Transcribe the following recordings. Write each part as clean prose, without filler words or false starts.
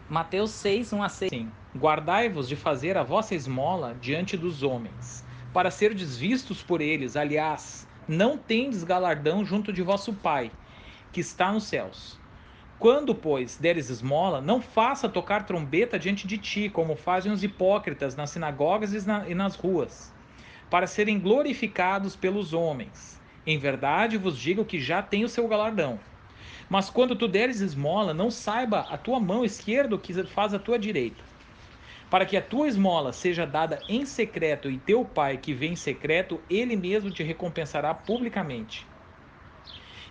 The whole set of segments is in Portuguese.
Mateus 6, 1-6. Sim. Guardai-vos de fazer a vossa esmola diante dos homens, para serdes vistos por eles. Aliás, não tendes galardão junto de vosso Pai, que está nos céus. Quando, pois, deres esmola, não faça tocar trombeta diante de ti, como fazem os hipócritas nas sinagogas e nas ruas, para serem glorificados pelos homens. Em verdade vos digo que já tem o seu galardão. Mas quando tu deres esmola, não saiba a tua mão esquerda o que faz a tua direita, para que a tua esmola seja dada em secreto, e teu pai que vem em secreto, ele mesmo te recompensará publicamente.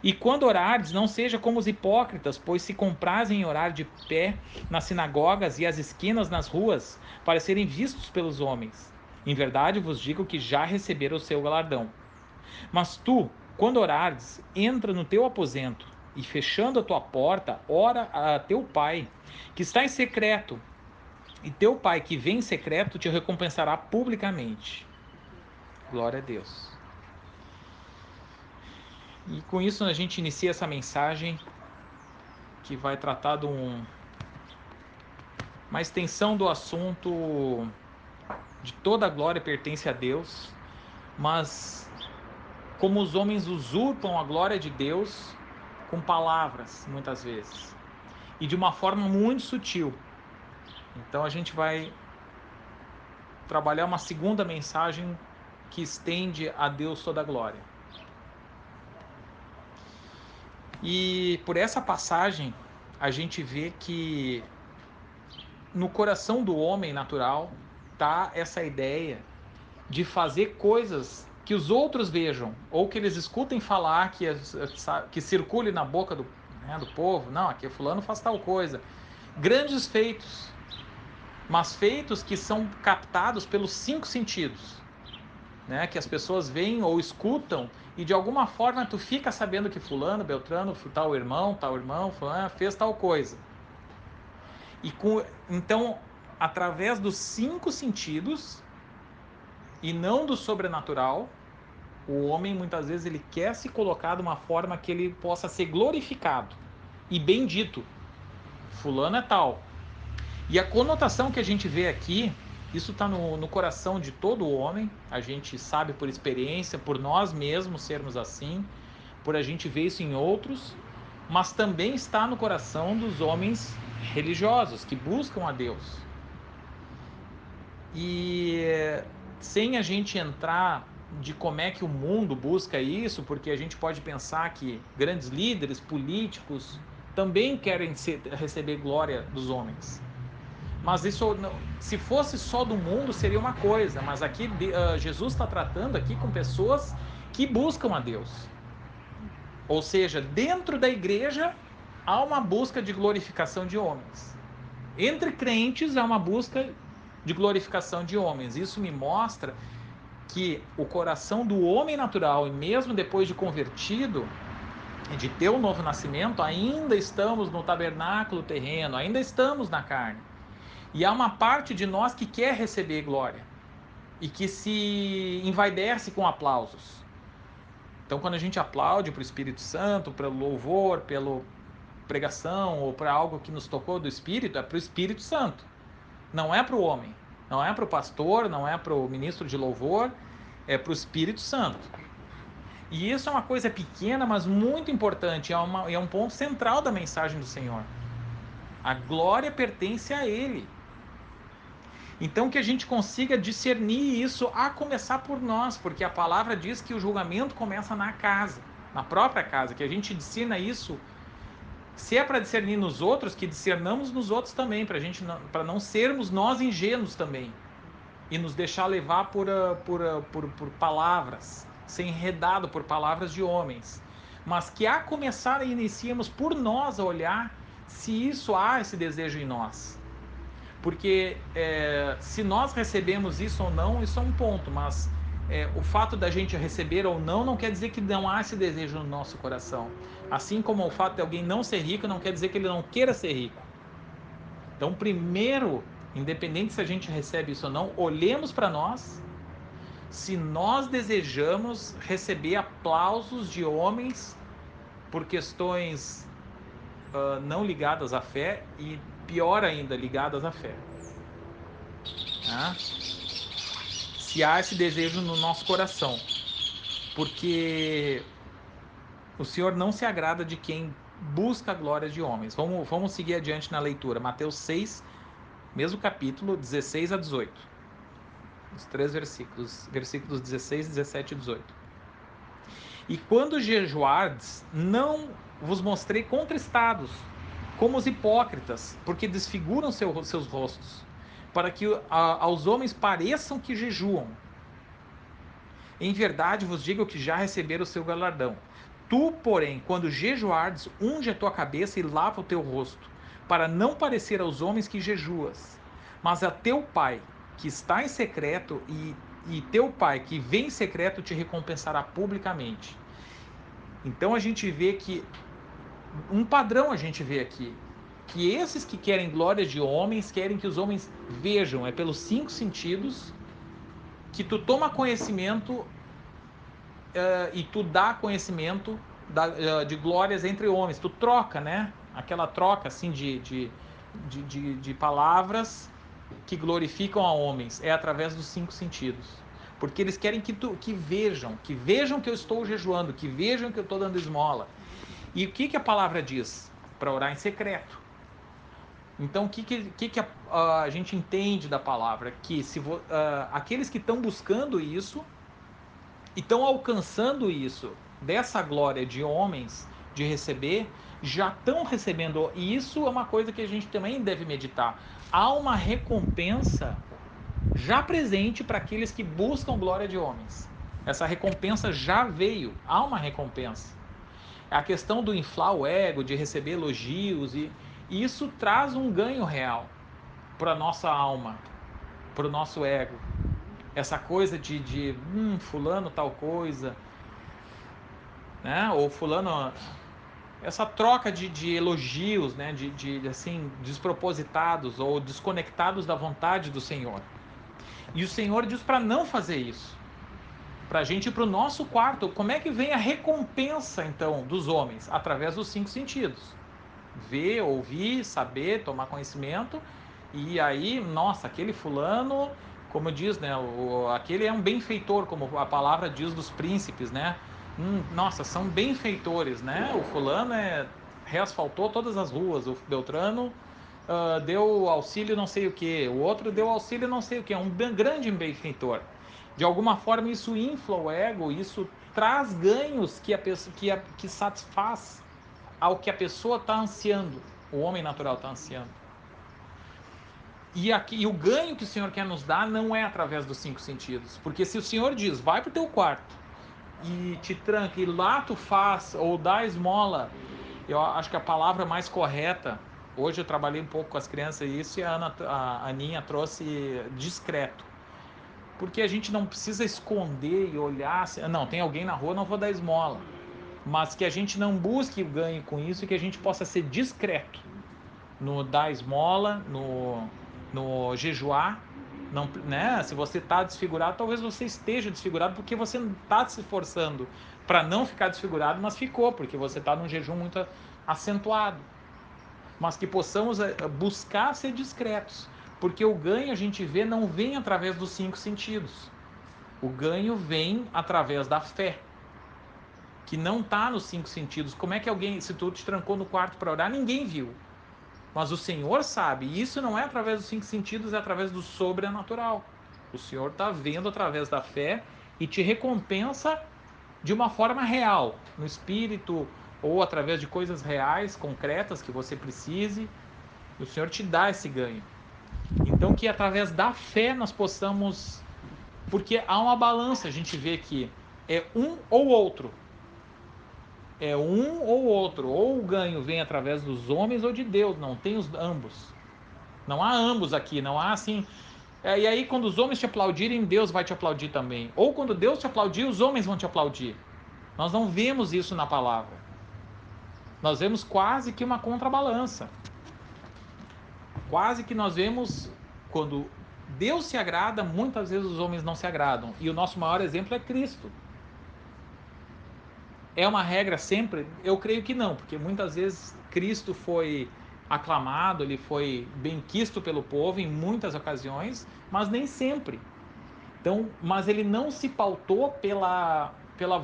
E quando orares, não seja como os hipócritas, pois se comprazem em orar de pé nas sinagogas e às esquinas nas ruas, para serem vistos pelos homens. Em verdade vos digo que já receberam o seu galardão. Mas tu, quando orares, entra no teu aposento, e fechando a tua porta, ora a teu pai, que está em secreto, e teu pai que vem em secreto te recompensará publicamente. Glória a Deus. E com isso a gente inicia essa mensagem que vai tratar de uma extensão do assunto de toda a glória pertence a Deus, mas como os homens usurpam a glória de Deus com palavras, muitas vezes, e de uma forma muito sutil. Então a gente vai trabalhar uma segunda mensagem que estende a Deus toda a glória. E por essa passagem a gente vê que no coração do homem natural tá essa ideia de fazer coisas que os outros vejam, ou que eles escutem falar, que circule na boca do povo. Não, aqui fulano faz tal coisa. Grandes feitos, mas feitos que são captados pelos 5 sentidos, né? Que as pessoas veem ou escutam, e de alguma forma tu fica sabendo que fulano, beltrano, tal irmão, fulano fez tal coisa. Então, através dos 5 sentidos, e não do sobrenatural, o homem muitas vezes ele quer se colocar de uma forma que ele possa ser glorificado e bendito. Fulano é tal. E a conotação que a gente vê aqui, isso está no coração de todo homem. A gente sabe por experiência, por nós mesmos sermos assim, por a gente ver isso em outros, mas também está no coração dos homens religiosos que buscam a Deus. E sem a gente entrar de como é que o mundo busca isso, porque a gente pode pensar que grandes líderes políticos também querem receber glória dos homens. Mas isso, se fosse só do mundo, seria uma coisa. Mas aqui Jesus está tratando aqui com pessoas que buscam a Deus. Ou seja, dentro da igreja há uma busca de glorificação de homens. Entre crentes há uma busca de glorificação de homens. Isso me mostra que o coração do homem natural, e mesmo depois de convertido, de ter um novo nascimento, ainda estamos no tabernáculo terreno, ainda estamos na carne. E há uma parte de nós que quer receber glória e que se envaidece com aplausos. Então, quando a gente aplaude para o Espírito Santo, pelo louvor, pela pregação ou para algo que nos tocou do Espírito, é para o Espírito Santo. Não é para o homem, não é para o pastor, não é para o ministro de louvor, é para o Espírito Santo. E isso é uma coisa pequena, mas muito importante, é um ponto central da mensagem do Senhor. A glória pertence a Ele. Então que a gente consiga discernir isso a começar por nós, porque a palavra diz que o julgamento começa na casa, na própria casa, que a gente discerna isso. Se é para discernir nos outros, que discernamos nos outros também, para não sermos nós ingênuos também e nos deixar levar por palavras, ser enredado por palavras de homens, mas que a começar iniciemos por nós a olhar se isso há esse desejo em nós. Porque se nós recebemos isso ou não, isso é um ponto, mas o fato da gente receber ou não quer dizer que não há esse desejo no nosso coração. Assim como o fato de alguém não ser rico não quer dizer que ele não queira ser rico. Então, primeiro, independente se a gente recebe isso ou não, olhemos para nós, se nós desejamos receber aplausos de homens por questões não ligadas à fé e, pior ainda, ligadas à fé. Né? Se há esse desejo no nosso coração, porque o Senhor não se agrada de quem busca a glória de homens. Vamos seguir adiante na leitura. Mateus 6, mesmo capítulo, 16 a 18. Os 3 versículos 16, 17 e 18. E quando jejuardes, não vos mostrei contristados, como os hipócritas, porque desfiguram seus rostos, para que aos homens pareçam que jejuam. Em verdade vos digo que já receberam o seu galardão. Tu, porém, quando jejuardes, unge a tua cabeça e lava o teu rosto, para não parecer aos homens que jejuas, mas a teu Pai, que está em secreto, e teu Pai, que vem em secreto, te recompensará publicamente. Então a gente vê que, um padrão a gente vê aqui, que esses que querem glória de homens, querem que os homens vejam, é pelos 5 sentidos, que tu toma conhecimento e tu dá conhecimento de glórias entre homens, tu troca, né? Aquela troca assim de palavras que glorificam a homens, é através dos 5 sentidos. Porque eles querem que vejam que eu estou jejuando, que vejam que eu estou dando esmola. E o que a palavra diz? Para orar em secreto. Então, o que a gente entende da palavra? Que aqueles que estão buscando isso e estão alcançando isso, dessa glória de homens, de receber, já estão recebendo. E isso é uma coisa que a gente também deve meditar. Há uma recompensa já presente para aqueles que buscam glória de homens. Essa recompensa já veio, há uma recompensa. A questão do inflar o ego, de receber elogios, e isso traz um ganho real para a nossa alma, para o nosso ego. Essa coisa de fulano tal coisa, né? Ou fulano, essa troca de elogios, né? De assim, despropositados ou desconectados da vontade do Senhor. E o Senhor diz para não fazer isso. Para a gente ir para o nosso quarto. Como é que vem a recompensa, então, dos homens? Através dos 5 sentidos. Ver, ouvir, saber, tomar conhecimento. E aí, nossa, aquele fulano, como diz, né? Aquele é um benfeitor, como a palavra diz dos príncipes, né? Nossa, são benfeitores, né? O fulano reasfaltou todas as ruas. O Beltrano deu auxílio não sei o que. O outro deu auxílio não sei o que. É um grande benfeitor. De alguma forma, isso infla o ego, isso traz ganhos que satisfaz ao que a pessoa está ansiando, o homem natural está ansiando. E o ganho que o Senhor quer nos dar não é através dos 5 sentidos. Porque se o Senhor diz, vai para o teu quarto e te tranca e lá tu faz, ou dá esmola, eu acho que a palavra mais correta, hoje eu trabalhei um pouco com as crianças isso, e a Aninha trouxe discreto. Porque a gente não precisa esconder e olhar, não, tem alguém na rua, não vou dar esmola. Mas que a gente não busque o ganho com isso e que a gente possa ser discreto no dar esmola, no jejuar. Não, né? Se você está desfigurado, talvez você esteja desfigurado porque você não está se esforçando para não ficar desfigurado, mas ficou, porque você está num jejum muito acentuado. Mas que possamos buscar ser discretos, porque o ganho a gente vê não vem através dos 5 sentidos. O ganho vem através da fé, que não está nos 5 sentidos. Como é que alguém, se tu te trancou no quarto para orar, ninguém viu. Mas o Senhor sabe, e isso não é através dos 5 sentidos, é através do sobrenatural. O Senhor está vendo através da fé e te recompensa de uma forma real, no espírito ou através de coisas reais, concretas que você precise. O Senhor te dá esse ganho. Então que através da fé nós possamos, porque há uma balança, a gente vê que é um ou outro. É um ou outro, ou o ganho vem através dos homens ou de Deus, não tem os ambos. Não há ambos aqui, não há assim. E aí, quando os homens te aplaudirem, Deus vai te aplaudir também. Ou quando Deus te aplaudir, os homens vão te aplaudir. Nós não vemos isso na palavra. Nós vemos quase que uma contrabalança. Quase que nós vemos quando Deus se agrada, muitas vezes os homens não se agradam. E o nosso maior exemplo é Cristo. É uma regra sempre? Eu creio que não, porque muitas vezes Cristo foi aclamado, ele foi benquisto pelo povo em muitas ocasiões, mas nem sempre. Então, mas ele não se pautou pela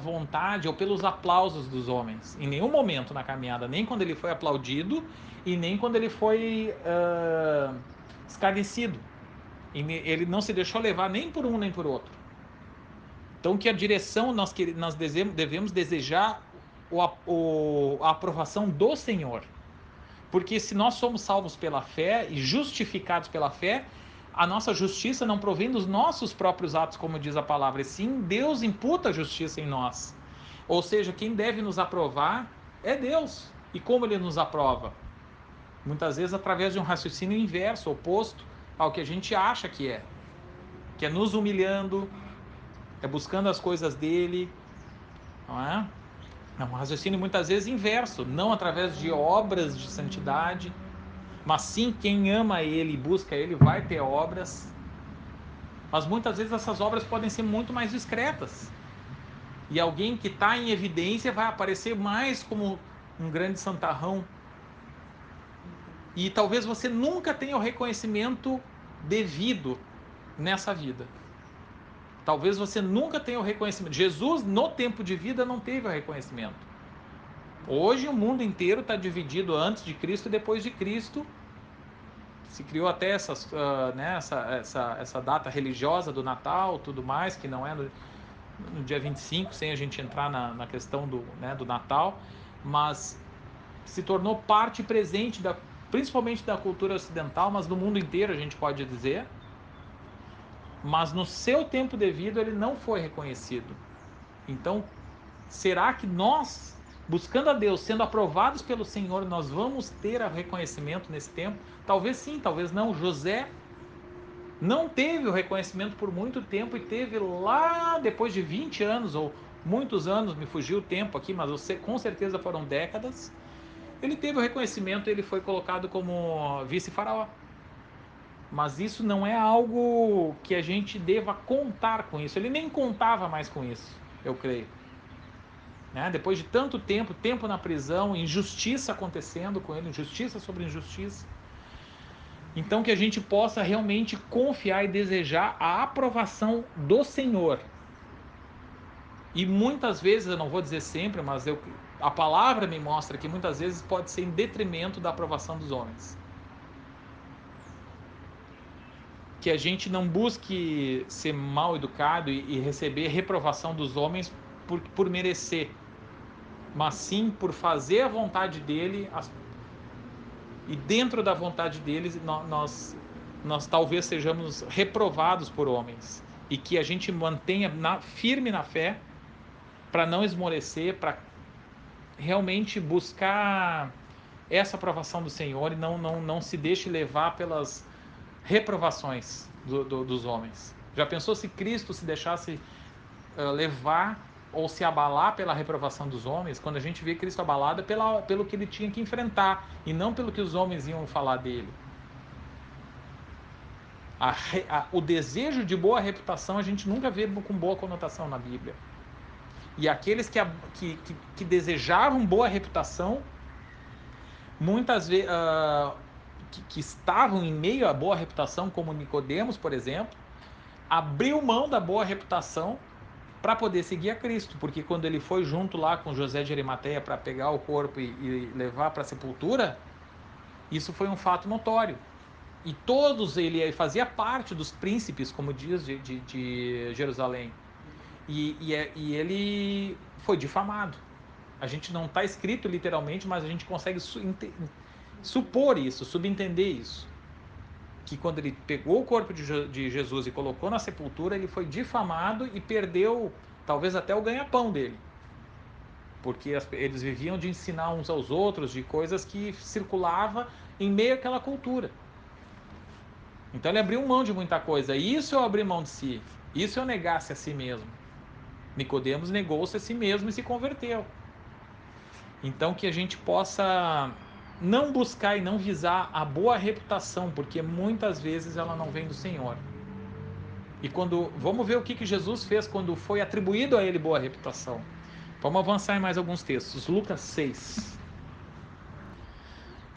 vontade ou pelos aplausos dos homens, em nenhum momento na caminhada, nem quando ele foi aplaudido e nem quando ele foi escarnecido. Ele não se deixou levar nem por um nem por outro. Então, que a direção nós devemos desejar a aprovação do Senhor. Porque se nós somos salvos pela fé e justificados pela fé, a nossa justiça não provém dos nossos próprios atos, como diz a palavra, e sim Deus imputa a justiça em nós. Ou seja, quem deve nos aprovar é Deus. E como ele nos aprova? Muitas vezes através de um raciocínio inverso, oposto ao que a gente acha que é nos humilhando, é buscando as coisas dele, não é? É um raciocínio muitas vezes inverso, não através de obras de santidade, mas sim quem ama ele e busca ele vai ter obras, mas muitas vezes essas obras podem ser muito mais discretas, e alguém que está em evidência vai aparecer mais como um grande santarrão, e talvez você nunca tenha o reconhecimento devido nessa vida. Talvez você nunca tenha o reconhecimento. Jesus, no tempo de vida, não teve o reconhecimento. Hoje o mundo inteiro está dividido antes de Cristo e depois de Cristo. Se criou até essa data religiosa do Natal, tudo mais, que não é no dia 25, sem a gente entrar na questão do Natal, mas se tornou parte presente, principalmente da cultura ocidental, mas do mundo inteiro, a gente pode dizer. Mas no seu tempo devido ele não foi reconhecido. Então, será que nós, buscando a Deus, sendo aprovados pelo Senhor, nós vamos ter reconhecimento nesse tempo? Talvez sim, talvez não. José não teve o reconhecimento por muito tempo e teve lá depois de 20 anos ou muitos anos, me fugiu o tempo aqui, mas com certeza foram décadas, ele teve o reconhecimento e ele foi colocado como vice-faraó. Mas isso não é algo que a gente deva contar com isso. Ele nem contava mais com isso, eu creio. Né? Depois de tanto tempo na prisão, injustiça acontecendo com ele, injustiça sobre injustiça. Então que a gente possa realmente confiar e desejar a aprovação do Senhor. E muitas vezes, eu não vou dizer sempre, mas a palavra me mostra que muitas vezes pode ser em detrimento da aprovação dos homens. Que a gente não busque ser mal educado e receber reprovação dos homens por merecer, mas sim por fazer a vontade dele, e dentro da vontade deles nós talvez sejamos reprovados por homens, e que a gente mantenha firme na fé para não esmorecer, para realmente buscar essa aprovação do Senhor e não se deixe levar pelas reprovações dos homens. Já pensou se Cristo se deixasse levar ou se abalar pela reprovação dos homens? Quando a gente vê Cristo abalado pelo que ele tinha que enfrentar e não pelo que os homens iam falar dele. O desejo de boa reputação a gente nunca vê com boa conotação na Bíblia. E aqueles que desejavam boa reputação, muitas vezes que estavam em meio à boa reputação, como Nicodemos, por exemplo, abriu mão da boa reputação para poder seguir a Cristo, porque quando ele foi junto lá com José de Arimateia para pegar o corpo e levar para a sepultura, isso foi um fato notório. E todos, ele fazia parte dos príncipes, como diz, de Jerusalém. E ele foi difamado. A gente não está escrito literalmente, mas a gente consegue supor isso, subentender isso. Que quando ele pegou o corpo de Jesus e colocou na sepultura, ele foi difamado e perdeu talvez até o ganha-pão dele. Porque eles viviam de ensinar uns aos outros, de coisas que circulava em meio àquela cultura. Então ele abriu mão de muita coisa. Isso é abrir mão de si. Isso é negar-se a si mesmo. Nicodemos negou-se a si mesmo e se converteu. Então que a gente possa não buscar e não visar a boa reputação, porque muitas vezes ela não vem do Senhor. E vamos ver o que Jesus fez quando foi atribuído a ele boa reputação. Vamos avançar em mais alguns textos. Lucas 6.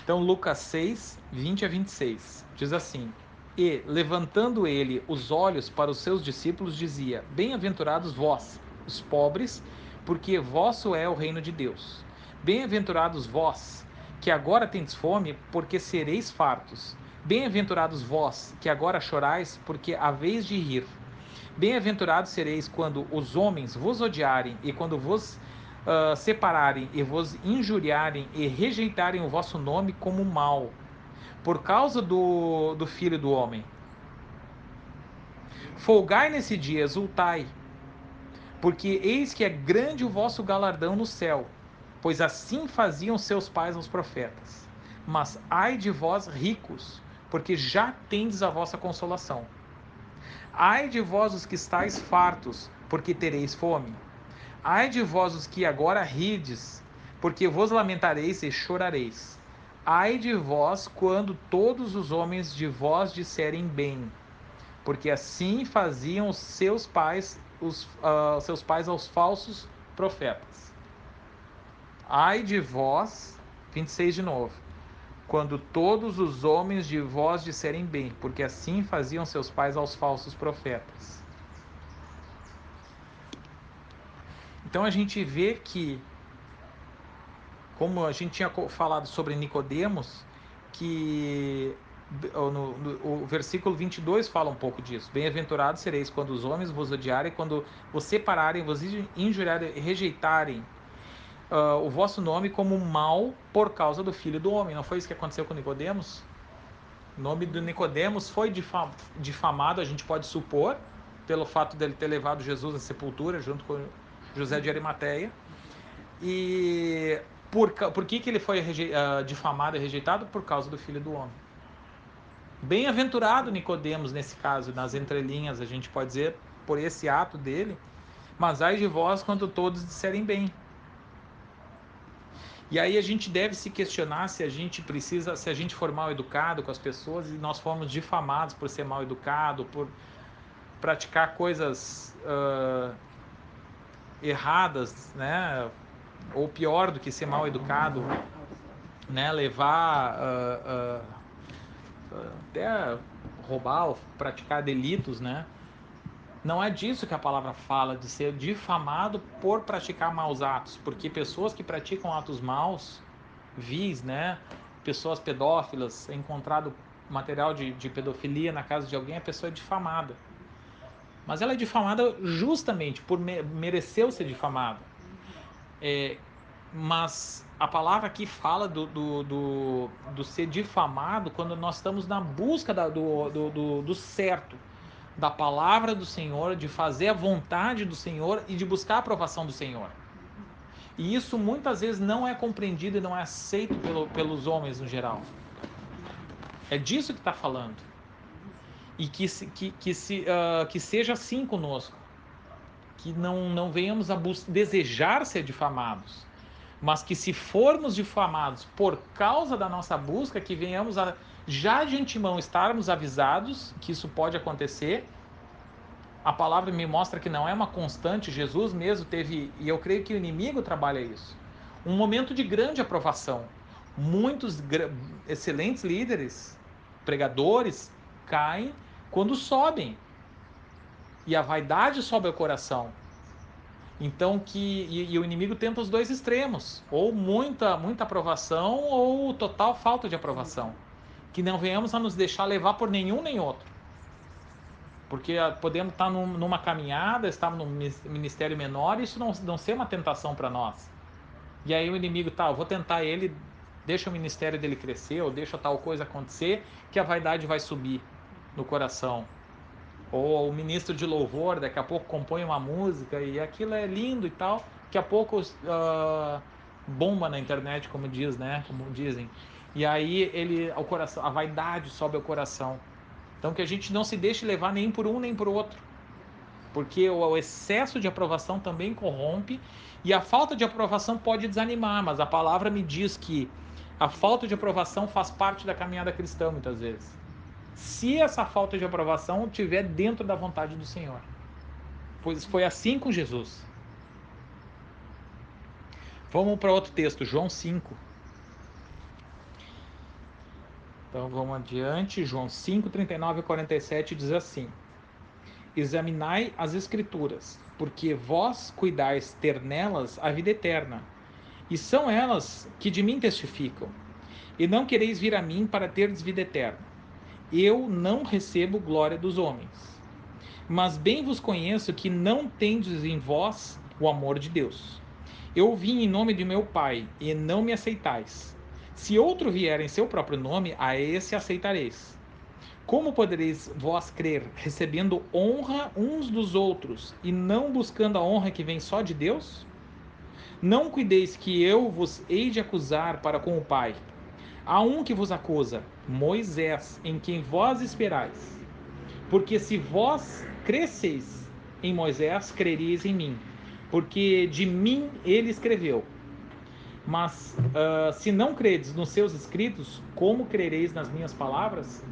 Então, Lucas 6, 20 a 26, diz assim: E, levantando ele os olhos para os seus discípulos, dizia: Bem-aventurados vós, os pobres, porque vosso é o reino de Deus. Bem-aventurados vós, que agora tendes fome, porque sereis fartos. Bem-aventurados vós, que agora chorais, porque haveis de rir. Bem-aventurados sereis quando os homens vos odiarem e quando vos separarem e vos injuriarem e rejeitarem o vosso nome como mal, por causa do Filho do Homem. Folgai nesse dia, exultai, porque eis que é grande o vosso galardão no céu, pois assim faziam seus pais aos profetas. Mas ai de vós ricos, porque já tendes a vossa consolação. Ai de vós os que estáis fartos, porque tereis fome. Ai de vós os que agora rides, porque vos lamentareis e chorareis. Ai de vós quando todos os homens de vós disserem bem, porque assim faziam seus pais aos falsos profetas. Ai de vós, 26 de novo, quando todos os homens de vós disserem bem, porque assim faziam seus pais aos falsos profetas. Então a gente vê que, como a gente tinha falado sobre Nicodemos, que o versículo 22 fala um pouco disso. Bem-aventurados sereis quando os homens vos odiarem, quando vos separarem, vos injuriarem e rejeitarem o vosso nome como mal por causa do Filho do Homem. Não foi isso que aconteceu com Nicodemos? O nome do Nicodemos foi difamado, a gente pode supor, pelo fato dele ter levado Jesus à sepultura junto com José de Arimateia. E por que ele foi difamado e rejeitado? Por causa do Filho do Homem. Bem-aventurado Nicodemos nesse caso, nas entrelinhas, a gente pode dizer, por esse ato dele, mas ai de vós quando todos disserem bem. E aí a gente deve se questionar se a gente precisa, se a gente for mal educado com as pessoas e nós formos difamados por ser mal educado, por praticar coisas erradas, né? Ou pior do que ser mal educado, né? Levar até roubar ou praticar delitos, né? Não é disso que a palavra fala, de ser difamado por praticar maus atos, porque pessoas que praticam atos maus, vis, né? Pessoas pedófilas, é encontrado material de pedofilia na casa de alguém, a pessoa é difamada. Mas ela é difamada justamente por merecer ser difamada. Mas a palavra aqui fala do ser difamado quando nós estamos na busca do certo, da palavra do Senhor, de fazer a vontade do Senhor e de buscar a aprovação do Senhor. E isso muitas vezes não é compreendido e não é aceito pelos homens no geral. É disso que está falando. E que seja assim conosco. Que não venhamos a desejar ser difamados, mas que se formos difamados por causa da nossa busca, que venhamos a já de antemão estarmos avisados que isso pode acontecer. A palavra me mostra que não é uma constante. Jesus mesmo teve, e eu creio que o inimigo trabalha isso, um momento de grande aprovação. Muitos excelentes líderes, pregadores, caem quando sobem. E a vaidade sobe ao coração. Então e o inimigo tenta os dois extremos, ou muita aprovação ou total falta de aprovação. Que não venhamos a nos deixar levar por nenhum nem outro. Porque podemos estar numa caminhada, estar num ministério menor e isso não ser uma tentação para nós. E aí o inimigo, eu vou tentar ele, deixa o ministério dele crescer, ou deixa tal coisa acontecer, que a vaidade vai subir no coração. Ou o ministro de louvor, daqui a pouco compõe uma música e aquilo é lindo e tal, daqui a pouco bomba na internet, como diz, né? Como dizem. E aí o coração, a vaidade sobe ao coração. Então que a gente não se deixe levar nem por um nem por outro. Porque o excesso de aprovação também corrompe e a falta de aprovação pode desanimar, mas a palavra me diz que a falta de aprovação faz parte da caminhada cristã muitas vezes. Se essa falta de aprovação estiver dentro da vontade do Senhor. Pois foi assim com Jesus. Vamos para outro texto, João 5. Então vamos adiante. João 5, 39 e 47 diz assim: Examinai as Escrituras, porque vós cuidais ter nelas a vida eterna, e são elas que de mim testificam. E não quereis vir a mim para terdes vida eterna. Eu não recebo glória dos homens. Mas bem vos conheço que não tendes em vós o amor de Deus. Eu vim em nome de meu Pai, e não me aceitais. Se outro vier em seu próprio nome, a esse aceitareis. Como podereis vós crer, recebendo honra uns dos outros, e não buscando a honra que vem só de Deus? Não cuideis que eu vos hei de acusar para com o Pai. Há um que vos acusa, Moisés, em quem vós esperais. Porque se vós cresceis em Moisés, crereis em mim, porque de mim ele escreveu. Mas se não credes nos seus escritos, como crereis nas minhas palavras?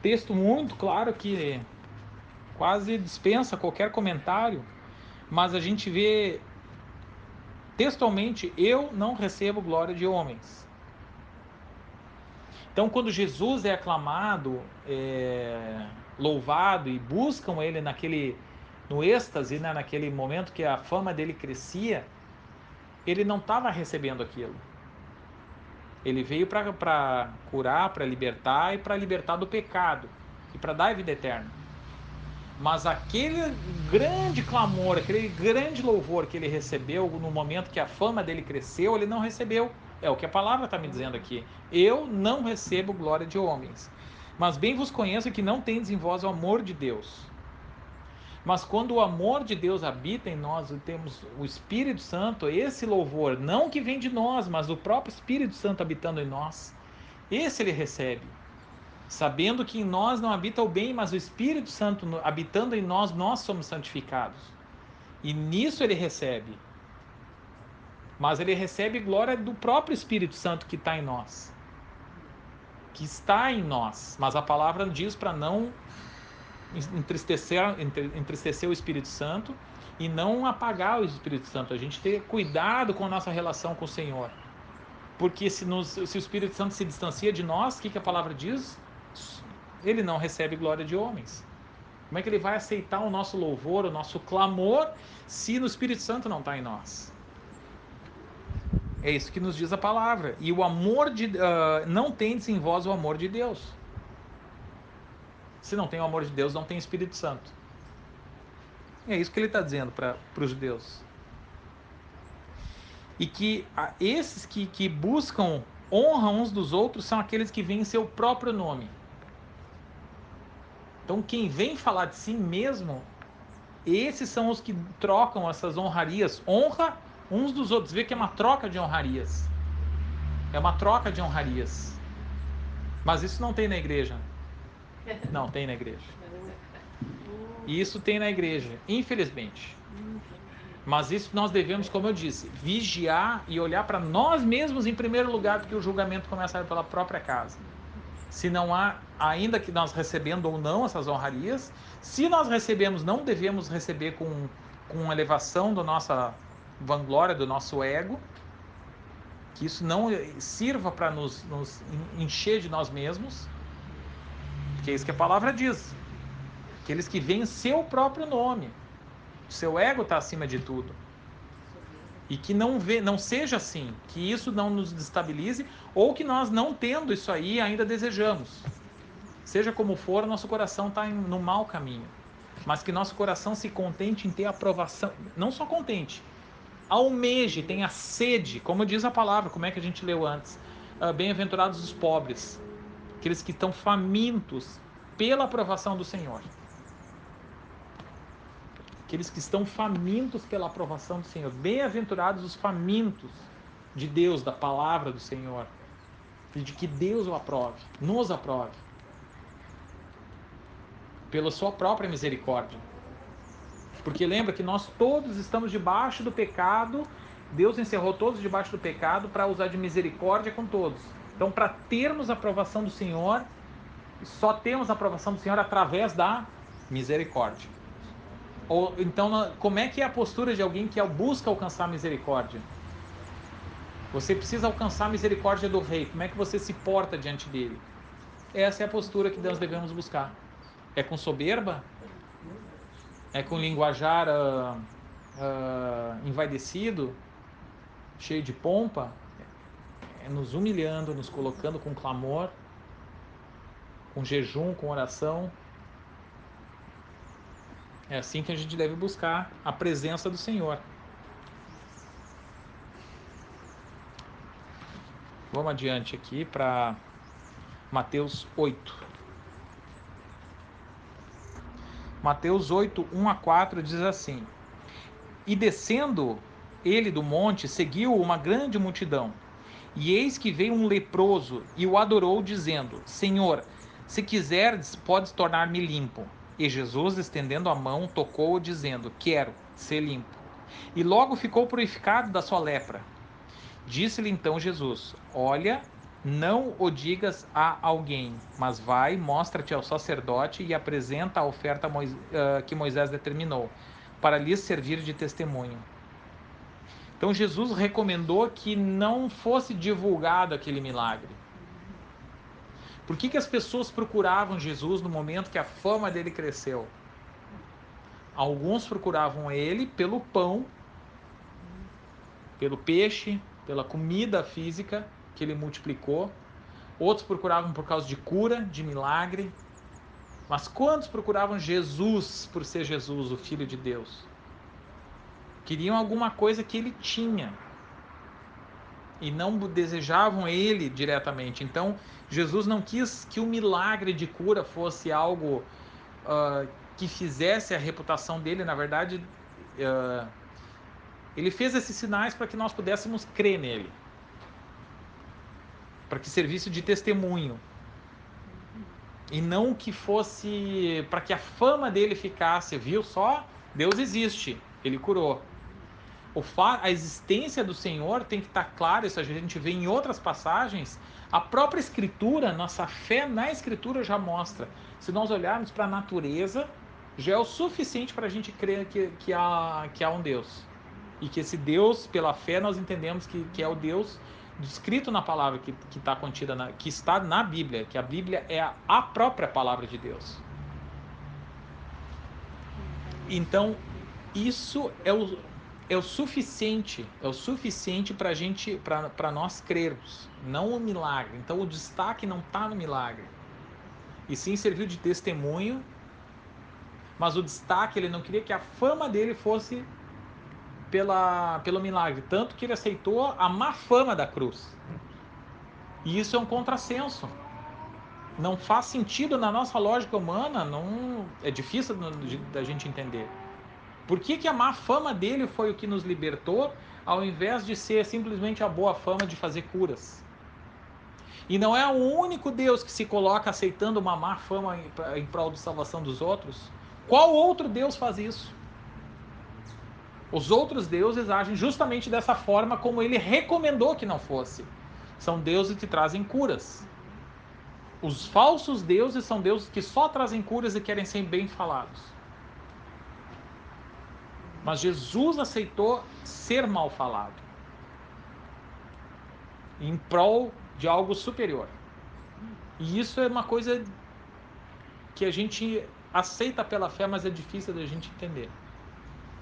Texto muito claro que quase dispensa qualquer comentário, mas a gente vê textualmente: eu não recebo glória de homens. Então, quando Jesus é aclamado, louvado, e buscam ele no êxtase, né, naquele momento que a fama dele crescia, ele não estava recebendo aquilo. Ele veio para curar, para libertar e para libertar do pecado e para dar a vida eterna. Mas aquele grande clamor, aquele grande louvor que ele recebeu no momento que a fama dele cresceu, ele não recebeu. É o que a palavra está me dizendo aqui. Eu não recebo glória de homens. Mas bem vos conheço que não tendes em vós o amor de Deus. Mas quando o amor de Deus habita em nós, e temos o Espírito Santo, esse louvor, não que vem de nós, mas o próprio Espírito Santo habitando em nós, esse ele recebe. Sabendo que em nós não habita o bem, mas o Espírito Santo habitando em nós, nós somos santificados. E nisso ele recebe. Mas ele recebe glória do próprio Espírito Santo que está em nós. Que está em nós. Mas a palavra diz para não entristecer o Espírito Santo e não apagar o Espírito Santo. A gente ter cuidado com a nossa relação com o Senhor. Porque se o Espírito Santo se distancia de nós, o que a palavra diz? Ele não recebe glória de homens. Como é que ele vai aceitar o nosso louvor, o nosso clamor, se no Espírito Santo não está em nós? É isso que nos diz a palavra. E o amor não tendes em vós o amor de Deus. Se não tem o amor de Deus, não tem Espírito Santo. É isso que ele está dizendo para os judeus. E que esses que buscam honra uns dos outros são aqueles que veem seu próprio nome. Então, quem vem falar de si mesmo, esses são os que trocam essas honrarias. Honra uns dos outros. Vê que é uma troca de honrarias. É uma troca de honrarias. Mas isso não tem na igreja. Não tem na igreja. E isso tem na igreja, infelizmente. Mas isso nós devemos, como eu disse, vigiar e olhar para nós mesmos em primeiro lugar, porque o julgamento começa pela própria casa. Se não há, ainda que nós recebendo ou não essas honrarias, se nós recebemos, não devemos receber com elevação da nossa vanglória, do nosso ego, que isso não sirva para nos encher de nós mesmos, porque é isso que a palavra diz. Aqueles que veem seu próprio nome, seu ego está acima de tudo. E que não seja assim, que isso não nos destabilize, ou que nós, não tendo isso aí, ainda desejamos. Seja como for, nosso coração está no mau caminho. Mas que nosso coração se contente em ter aprovação. Não só contente, almeje, tenha sede, como diz a palavra, como é que a gente leu antes. Bem-aventurados os pobres, aqueles que estão famintos pela aprovação do Senhor. Aqueles que estão famintos pela aprovação do Senhor. Bem-aventurados os famintos de Deus, da palavra do Senhor. E de que Deus o aprove, nos aprove. Pela sua própria misericórdia. Porque lembra que nós todos estamos debaixo do pecado. Deus encerrou todos debaixo do pecado para usar de misericórdia com todos. Então, para termos a aprovação do Senhor, só temos a aprovação do Senhor através da misericórdia. Ou então, como é que é a postura de alguém que busca alcançar a misericórdia? Você precisa alcançar a misericórdia do rei. Como é que você se porta diante dele? Essa é a postura que nós devemos buscar. É com soberba? É com linguajar envaidecido? Cheio de pompa? É nos humilhando, nos colocando com clamor, com jejum, com oração. É assim que a gente deve buscar a presença do Senhor. Vamos adiante aqui para Mateus 8. Mateus 8, 1 a 4 diz assim: E descendo ele do monte, seguiu uma grande multidão. E eis que veio um leproso e o adorou, dizendo: Senhor, se quiseres, podes tornar-me limpo. E Jesus, estendendo a mão, tocou-o, dizendo: Quero ser limpo. E logo ficou purificado da sua lepra. Disse-lhe então Jesus: Olha, não o digas a alguém, mas vai, mostra-te ao sacerdote e apresenta a oferta que Moisés determinou, para lhes servir de testemunho. Então Jesus recomendou que não fosse divulgado aquele milagre. Por que as pessoas procuravam Jesus no momento que a fama dele cresceu? Alguns procuravam ele pelo pão, pelo peixe, pela comida física que ele multiplicou. Outros procuravam por causa de cura, de milagre. Mas quantos procuravam Jesus por ser Jesus, o Filho de Deus? Queriam alguma coisa que ele tinha e não desejavam ele diretamente. Então, Jesus não quis que o milagre de cura fosse algo que fizesse a reputação dele. Na verdade, ele fez esses sinais para que nós pudéssemos crer nele, para que servisse de testemunho, e não que fosse para que a fama dele ficasse, viu só? Deus existe, ele curou. A existência do Senhor tem que estar clara, isso a gente vê em outras passagens. A própria Escritura, nossa fé na Escritura já mostra. Se nós olharmos para a natureza, já é o suficiente para a gente crer que há um Deus. E que esse Deus, pela fé, nós entendemos que é o Deus descrito na palavra, que está contida, que está na Bíblia, que a Bíblia é a própria palavra de Deus. Então, isso é o suficiente para nós crermos, não o milagre. Então o destaque não está no milagre, e sim serviu de testemunho, mas o destaque, ele não queria que a fama dele fosse pelo milagre, tanto que ele aceitou a má fama da cruz. E isso é um contrassenso, não faz sentido na nossa lógica humana, não é difícil da gente entender. Por que a má fama dele foi o que nos libertou, ao invés de ser simplesmente a boa fama de fazer curas? E não é o único Deus que se coloca aceitando uma má fama em prol da salvação dos outros. Qual outro Deus faz isso? Os outros deuses agem justamente dessa forma, como ele recomendou que não fosse. São deuses que trazem curas. Os falsos deuses são deuses que só trazem curas e querem ser bem falados. Mas Jesus aceitou ser mal falado, em prol de algo superior. E isso é uma coisa que a gente aceita pela fé, mas é difícil da gente entender.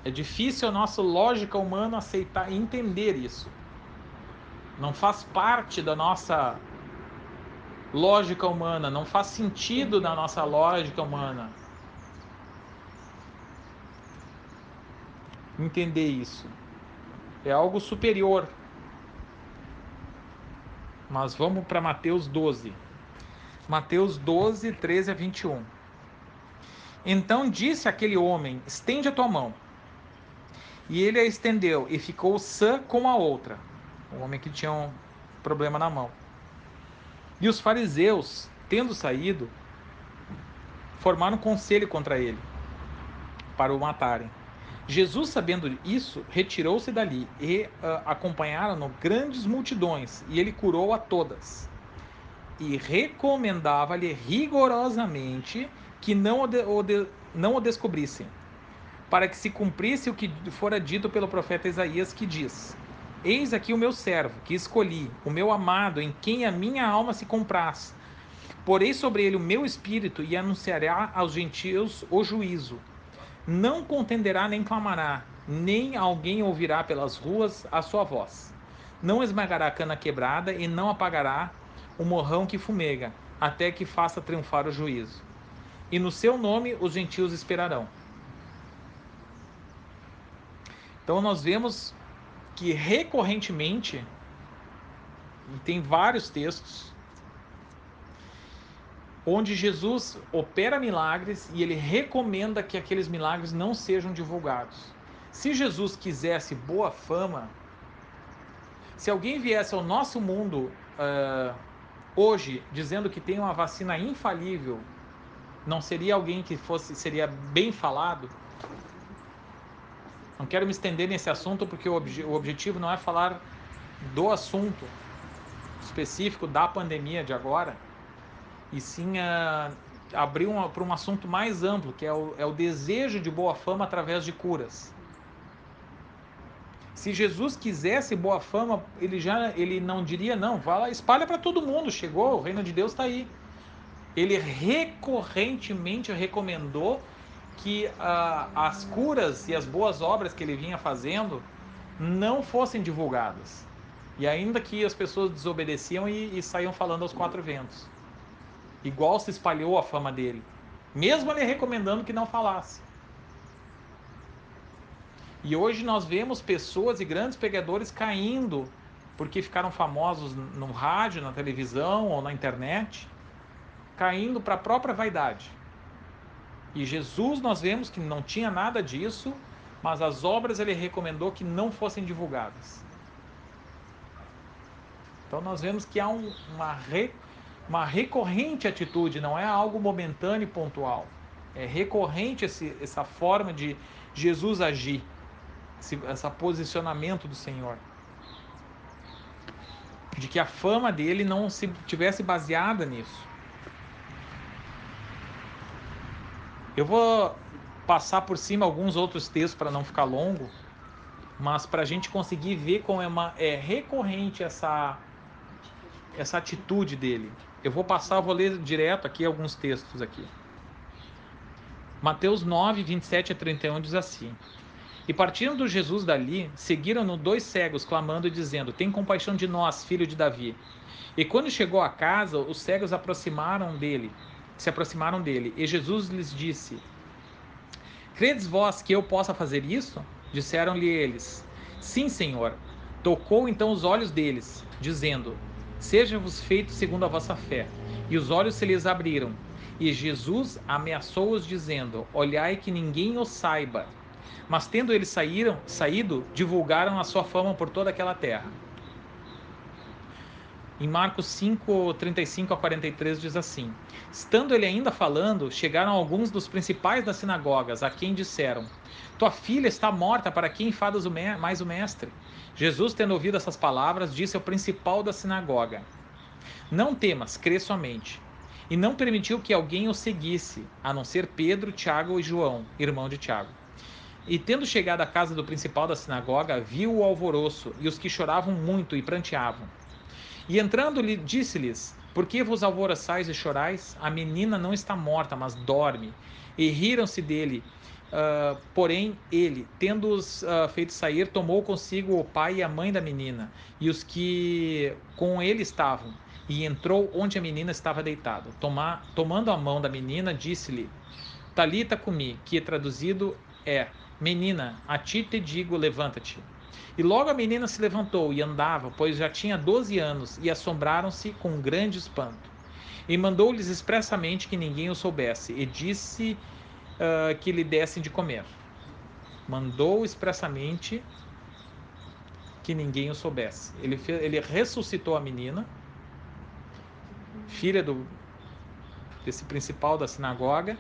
É difícil a nossa lógica humana aceitar e entender isso. Não faz parte da nossa lógica humana, não faz sentido na nossa lógica humana entender isso. É algo superior. Mas vamos para Mateus 12. Mateus 12, 13 a 21. Então disse aquele homem: estende a tua mão. E ele a estendeu e ficou sã como a outra. O homem que tinha um problema na mão. E os fariseus, tendo saído, formaram conselho contra ele, para o matarem. Jesus, sabendo isso, retirou-se dali e acompanharam-no grandes multidões, e ele curou a todas. E recomendava-lhe rigorosamente que não o descobrissem, para que se cumprisse o que fora dito pelo profeta Isaías, que diz: Eis aqui o meu servo, que escolhi, o meu amado, em quem a minha alma se compraz. Porei sobre ele o meu espírito e anunciará aos gentios o juízo. Não contenderá nem clamará, nem alguém ouvirá pelas ruas a sua voz. Não esmagará a cana quebrada e não apagará o morrão que fumega, até que faça triunfar o juízo. E no seu nome os gentios esperarão. Então nós vemos que recorrentemente, e tem vários textos, onde Jesus opera milagres e ele recomenda que aqueles milagres não sejam divulgados. Se Jesus quisesse boa fama, se alguém viesse ao nosso mundo hoje dizendo que tem uma vacina infalível, não seria alguém que seria bem falado? Não quero me estender nesse assunto porque o objetivo não é falar do assunto específico da pandemia de agora, e sim abrir para um assunto mais amplo, que é o desejo de boa fama através de curas. Se Jesus quisesse boa fama, ele não diria, não, vá lá, espalha para todo mundo, chegou, o reino de Deus está aí. Ele recorrentemente recomendou que as curas e as boas obras que ele vinha fazendo não fossem divulgadas. E ainda que as pessoas desobedeciam e saíam falando aos quatro ventos. Igual se espalhou a fama dele. Mesmo ele recomendando que não falasse. E hoje nós vemos pessoas e grandes pregadores caindo porque ficaram famosos no rádio, na televisão ou na internet, caindo para a própria vaidade. E Jesus nós vemos que não tinha nada disso, mas as obras ele recomendou que não fossem divulgadas. Então nós vemos que há uma recorrente atitude, não é algo momentâneo e pontual. É recorrente essa forma de Jesus agir, esse posicionamento do Senhor. De que a fama dele não se tivesse baseada nisso. Eu vou passar por cima alguns outros textos para não ficar longo, mas para a gente conseguir ver como é recorrente essa atitude dele. Eu vou ler direto aqui alguns textos aqui. Mateus 9, 27 a 31 diz assim: E partindo Jesus dali, seguiram-no 2 cegos, clamando e dizendo: Tem compaixão de nós, filho de Davi. E quando chegou a casa, os cegos se aproximaram dele, e Jesus lhes disse: Credes vós que eu possa fazer isso? Disseram-lhe eles: Sim, Senhor. Tocou então os olhos deles, dizendo: Seja-vos feito segundo a vossa fé. E os olhos se lhes abriram. E Jesus ameaçou-os, dizendo: Olhai que ninguém o saiba. Mas tendo eles saído, divulgaram a sua fama por toda aquela terra. Em Marcos 5, 35 a 43 diz assim: Estando ele ainda falando, chegaram alguns dos principais das sinagogas, a quem disseram: Tua filha está morta, para que enfadas mais o mestre? Jesus, tendo ouvido essas palavras, disse ao principal da sinagoga: Não temas, crê somente. E não permitiu que alguém o seguisse, a não ser Pedro, Tiago e João, irmão de Tiago. E tendo chegado à casa do principal da sinagoga, viu o alvoroço e os que choravam muito e pranteavam. E entrando, disse-lhes: Por que vos alvoroçais e chorais? A menina não está morta, mas dorme. E riram-se dele. Porém, ele, tendo-os feito sair, tomou consigo o pai e a mãe da menina, e os que com ele estavam, e entrou onde a menina estava deitada. Tomando a mão da menina, disse-lhe: Talita cumi, que traduzido é: Menina, a ti te digo, levanta-te. E logo a menina se levantou e andava, pois já tinha 12 anos, e assombraram-se com um grande espanto. E mandou-lhes expressamente que ninguém o soubesse, e disse que lhe dessem de comer. Mandou expressamente que ninguém o soubesse. Ele ressuscitou a menina, filha desse principal da sinagoga,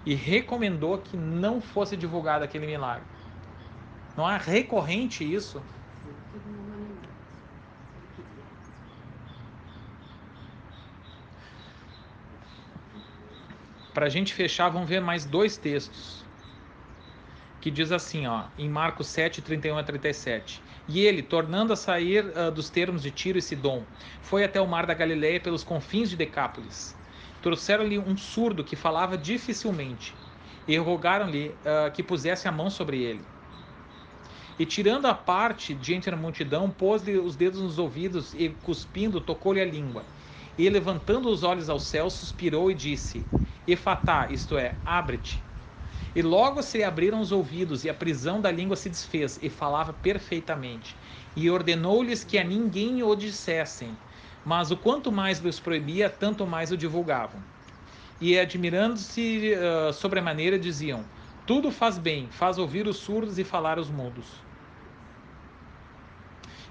e recomendou que não fosse divulgado aquele milagre. Não é recorrente isso? Para a gente fechar, vamos ver mais 2 textos. Que diz assim, ó, em Marcos 7, 31 a 37. E ele, tornando a sair dos termos de Tiro e Sidom, foi até o mar da Galileia pelos confins de Decápolis. Trouxeram-lhe um surdo que falava dificilmente e rogaram-lhe que pusesse a mão sobre ele. E tirando a parte diante da multidão, pôs-lhe os dedos nos ouvidos e, cuspindo, tocou-lhe a língua. E, levantando os olhos ao céu, suspirou e disse: Efatá, isto é, abre-te. E logo se lhe abriram os ouvidos, e a prisão da língua se desfez, e falava perfeitamente. E ordenou-lhes que a ninguém o dissessem, mas o quanto mais lhes proibia, tanto mais o divulgavam. E admirando-se sobremaneira, diziam: Tudo faz bem, faz ouvir os surdos e falar os mudos.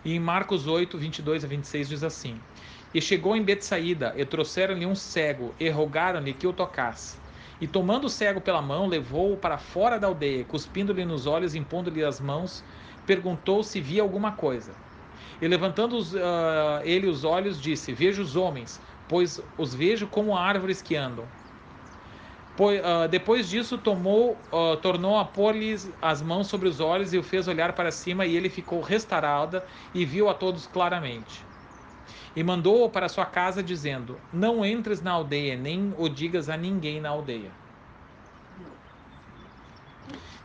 E em Marcos 8, 22 a 26 diz assim: E chegou em Betsaída, e trouxeram-lhe um cego, e rogaram-lhe que o tocasse. E tomando o cego pela mão, levou-o para fora da aldeia, cuspindo-lhe nos olhos e impondo-lhe as mãos, perguntou se via alguma coisa. E levantando ele os olhos, disse: Vejo os homens, pois os vejo como árvores que andam. Depois disso, tornou a pôr-lhes as mãos sobre os olhos e o fez olhar para cima, e ele ficou restaurado e viu a todos claramente. E mandou-o para sua casa, dizendo: Não entres na aldeia, nem o digas a ninguém na aldeia.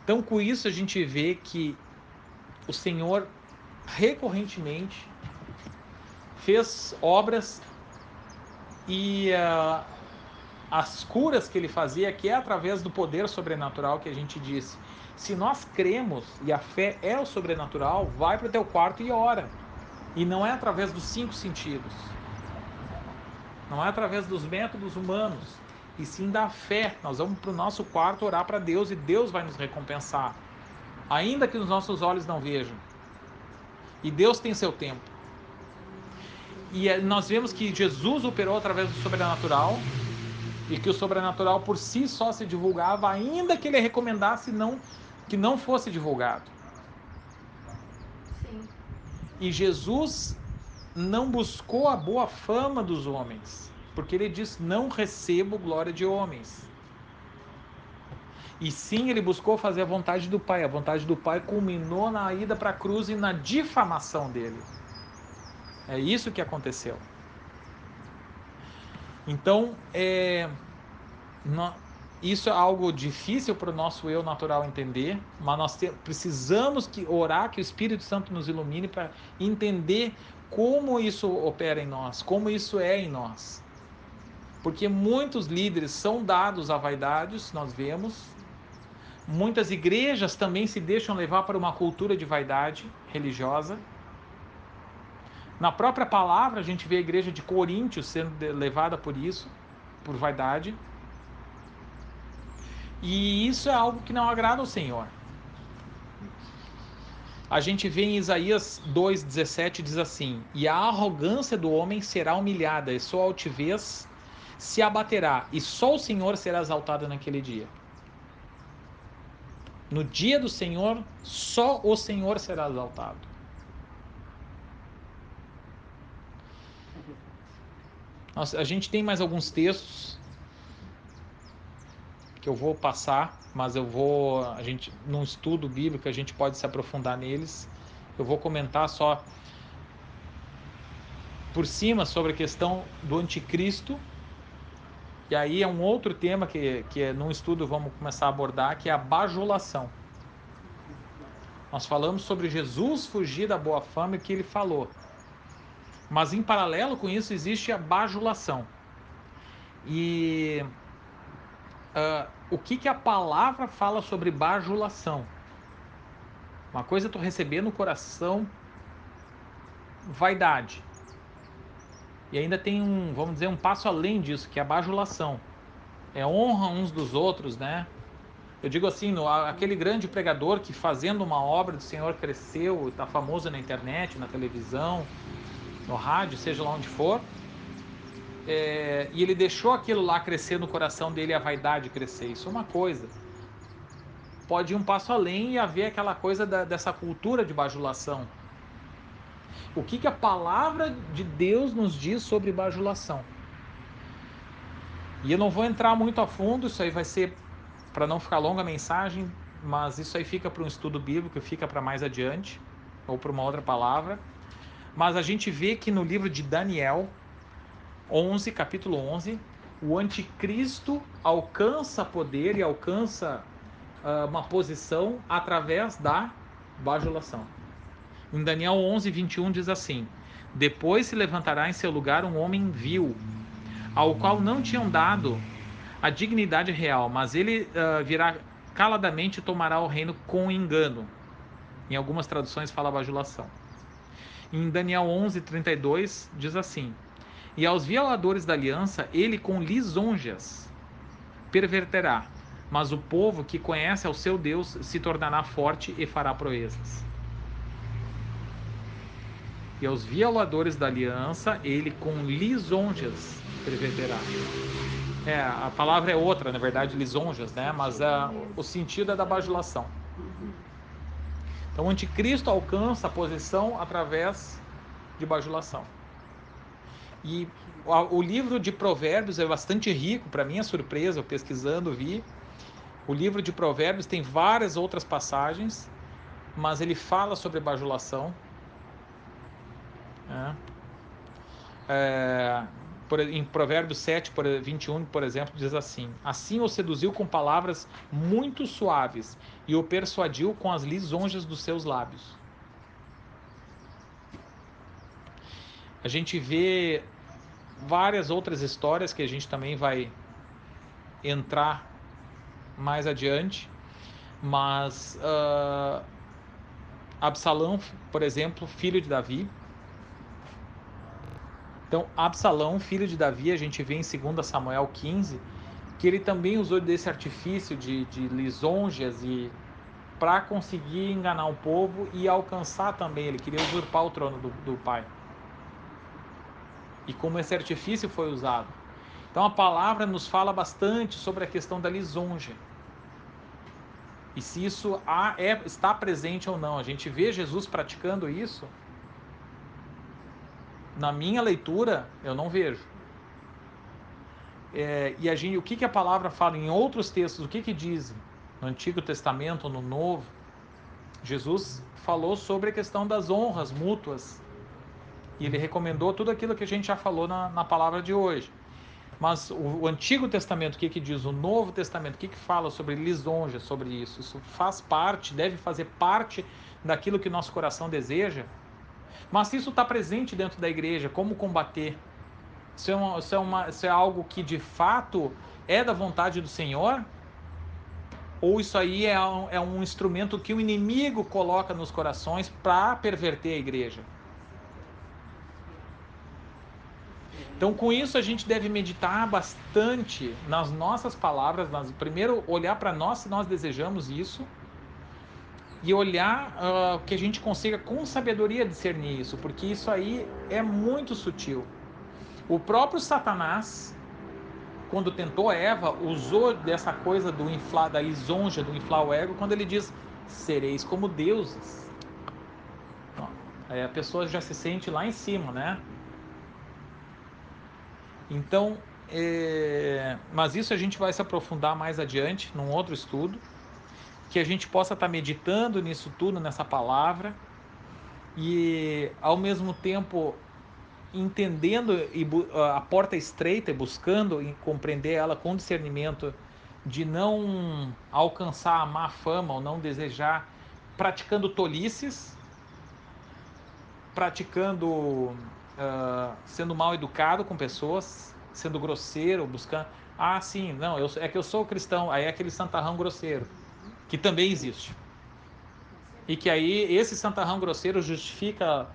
Então, com isso, a gente vê que o Senhor recorrentemente fez obras e as curas que ele fazia, que é através do poder sobrenatural que a gente disse. Se nós cremos e a fé é o sobrenatural, vai para o teu quarto e ora. E não é através dos 5 sentidos. Não é através dos métodos humanos. E sim da fé. Nós vamos para o nosso quarto orar para Deus e Deus vai nos recompensar. Ainda que os nossos olhos não vejam. E Deus tem seu tempo. E nós vemos que Jesus operou através do sobrenatural. E que o sobrenatural por si só se divulgava, ainda que ele recomendasse que não fosse divulgado. Sim. E Jesus não buscou a boa fama dos homens, porque ele diz: não recebo glória de homens. E sim, ele buscou fazer a vontade do Pai. A vontade do Pai culminou na ida para a cruz e na difamação dele. É isso que aconteceu. Então, isso é algo difícil para o nosso eu natural entender, mas nós precisamos orar que o Espírito Santo nos ilumine para entender como isso opera em nós, como isso é em nós. Porque muitos líderes são dados a vaidades, nós vemos. Muitas igrejas também se deixam levar para uma cultura de vaidade religiosa. Na própria palavra, a gente vê a igreja de Coríntios sendo levada por isso, por vaidade. E isso é algo que não agrada ao Senhor. A gente vê em Isaías 2,17, diz assim: E a arrogância do homem será humilhada, e sua altivez se abaterá, e só o Senhor será exaltado naquele dia. No dia do Senhor, só o Senhor será exaltado. A gente tem mais alguns textos que eu vou passar, mas num estudo bíblico a gente pode se aprofundar neles. Eu vou comentar só por cima sobre a questão do anticristo. E aí é um outro tema que num estudo vamos começar a abordar, que é a bajulação. Nós falamos sobre Jesus fugir da boa fama e o que ele falou. Mas em paralelo com isso existe a bajulação. E o que a palavra fala sobre bajulação? Uma coisa é tu receber no coração vaidade. E ainda tem vamos dizer, um passo além disso, que é a bajulação. É honra uns dos outros, né? Eu digo assim, aquele grande pregador que fazendo uma obra do Senhor cresceu, está famoso na internet, na televisão, no rádio, seja lá onde for, e ele deixou aquilo lá crescer no coração dele, a vaidade crescer. Isso é uma coisa. Pode ir um passo além e haver aquela coisa dessa cultura de bajulação. O que a palavra de Deus nos diz sobre bajulação? E eu não vou entrar muito a fundo, isso aí vai ser para não ficar longa a mensagem, mas isso aí fica para um estudo bíblico, fica para mais adiante. ou por uma outra palavra, mas a gente vê que no livro de Daniel 11, capítulo 11, o anticristo alcança poder e alcança uma posição através da bajulação. Em Daniel 11, 21 diz assim: depois se levantará em seu lugar um homem vil, ao qual não tinham dado a dignidade real, mas ele virá caladamente e tomará o reino com engano. Em algumas traduções fala bajulação. Em Daniel 11, 32 diz assim: e aos violadores da aliança ele com lisonjas perverterá, mas o povo que conhece ao seu Deus se tornará forte e fará proezas. E aos violadores da aliança ele com lisonjas perverterá. A palavra é outra, na verdade, lisonjas, né? Mas o sentido é da bajulação. Então o anticristo alcança a posição através de bajulação. E o livro de Provérbios é bastante rico, para minha surpresa, eu pesquisando vi. O livro de Provérbios tem várias outras passagens, mas ele fala sobre bajulação. Em Provérbios 7, 21, por exemplo, diz assim: assim o seduziu com palavras muito suaves e o persuadiu com as lisonjas dos seus lábios. A gente vê várias outras histórias que a gente também vai entrar mais adiante, mas Absalão, por exemplo, filho de Davi. Então, Absalão, filho de Davi, a gente vê em 2 Samuel 15, que ele também usou desse artifício de lisonjas e para conseguir enganar o povo e alcançar também, ele queria usurpar o trono do pai. E como esse artifício foi usado. Então a palavra nos fala bastante sobre a questão da lisonja. E se isso está presente ou não. A gente vê Jesus praticando isso. Na minha leitura, eu não vejo. E o que a palavra fala em outros textos? O que diz no Antigo Testamento, no Novo? Jesus falou sobre a questão das honras mútuas. E ele recomendou tudo aquilo que a gente já falou na palavra de hoje. Mas o Antigo Testamento, o que diz? O Novo Testamento, o que fala sobre lisonja, sobre isso? Isso faz parte, deve fazer parte daquilo que nosso coração deseja. Mas se isso está presente dentro da igreja, como combater? Isso é algo que de fato é da vontade do Senhor? Ou isso aí é um instrumento que o inimigo coloca nos corações para perverter a igreja? Então, com isso, a gente deve meditar bastante nas nossas palavras. Primeiro, olhar para nós se nós desejamos isso. E olhar que a gente consiga com sabedoria discernir isso. Porque isso aí é muito sutil. O próprio Satanás, quando tentou Eva, usou dessa coisa da lisonja, do inflar o ego, quando ele diz: sereis como deuses. Aí a pessoa já se sente lá em cima, né? Então, mas isso a gente vai se aprofundar mais adiante, num outro estudo, que a gente possa estar meditando nisso tudo, nessa palavra, e ao mesmo tempo entendendo a porta estreita e buscando e compreender ela com discernimento, de não alcançar a má fama ou não desejar, praticando tolices, praticando, sendo mal educado com pessoas, sendo grosseiro, buscando... Ah, sim, não, é que eu sou cristão, aí é aquele santarrão grosseiro, que também existe. E que aí esse santarrão grosseiro justifica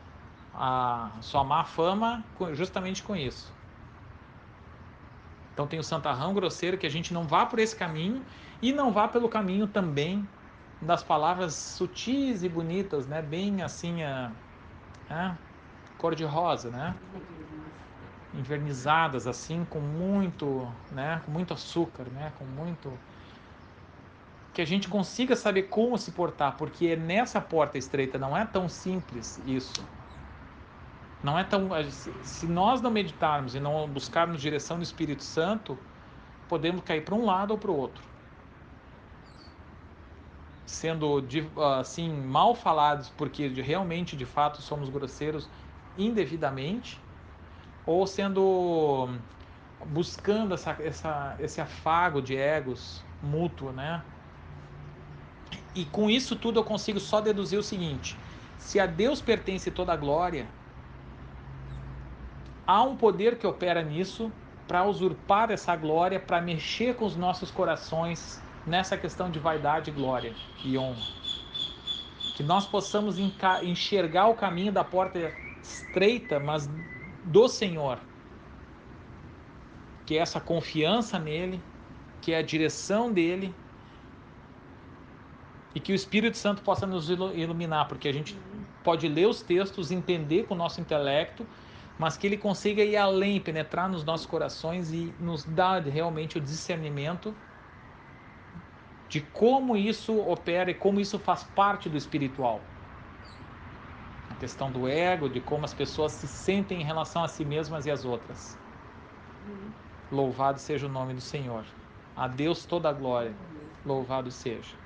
a sua má fama justamente com isso. Então tem o santarrão grosseiro, que a gente não vá por esse caminho e não vá pelo caminho também das palavras sutis e bonitas, né? Bem assim, cor de rosa, né? Envernizadas assim, com muito, né? Com muito açúcar, né? Com muito... Que a gente consiga saber como se portar, porque nessa porta estreita não é tão simples isso. Não é tão... Se nós não meditarmos e não buscarmos direção do Espírito Santo, podemos cair para um lado ou para o outro. sendo assim mal falados porque realmente de fato somos grosseiros indevidamente, ou sendo buscando esse afago de egos mútuo, né? E com isso tudo eu consigo só deduzir o seguinte: se a Deus pertence toda a glória, há um poder que opera nisso para usurpar essa glória, para mexer com os nossos corações nessa questão de vaidade, glória e honra. Que nós possamos enxergar o caminho da porta estreita, mas do Senhor, que é essa confiança nele, que é a direção dele, e que o Espírito Santo possa nos iluminar, porque a gente pode ler os textos, entender com o nosso intelecto, mas que ele consiga ir além, penetrar nos nossos corações e nos dar realmente o discernimento de como isso opera e como isso faz parte do espiritual. A questão do ego, de como as pessoas se sentem em relação a si mesmas e às outras. Louvado seja o nome do Senhor. A Deus toda a glória. Louvado seja.